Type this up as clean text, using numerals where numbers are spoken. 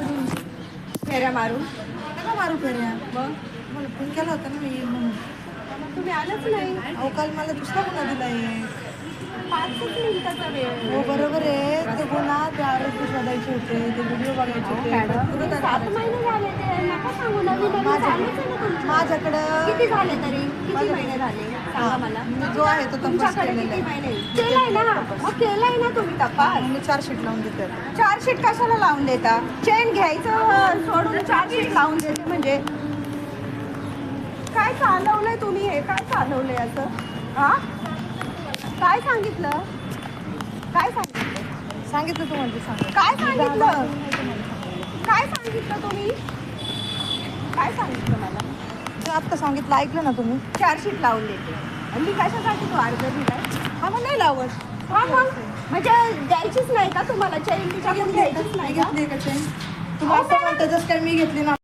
अजून फेऱ्या मारून नका मारू फेऱ्या. मग मला फोन केला होता ना मी म्हणून. मग तुम्ही आलंच नाही. अहो काल मला दुसरा गुन्हा दिलाय. 5 मिनिटाचा वेळ. हो बरोबर आहे. ते गुन्हा ते आरोग्य शोधायचे होते, ते व्हिडिओ बघायचे होते. भरपूर 7 करायचे. महिने झाले ते नका सांगू. नवीन नवीन झालेच आहे ना तुमचं. माझ्याकडं किती झाले तरी किती महिने झाले सांगा मला. जो आहे तो तपास तुमच्याकडे केलेला किती आहे. महिने केलाय ना. मग केलाय ना तुम्ही तपास. मी 4 शीट लावून देते. 4 शीट कशाला लावून देता. चेन घ्यायचं सोडून 4 शीट लावून देते म्हणजे काय चालवलंय तुम्ही. हे काय चालवलंय असं. हा काय सांगितलं. काय सांगितलं. सांगितलं तुम्हाला ते सांग. काय सांगितलं. काय सांगितलं तुम्ही. काय सांगितलं मला. ते आत्ता सांगितलं ऐकलं ना तुम्ही. 4 शीट लावून देते आणि मी कशासाठी तो अर्ज दिलाय. हा मग नाही लावत. हा मग म्हणजे द्यायचीच नाही का तुम्हाला चेन तिच्याकडून घ्यायचीच नाही का. घेतली का चेन. तुम्ही असं म्हणता जसं काय मी घेतली ना.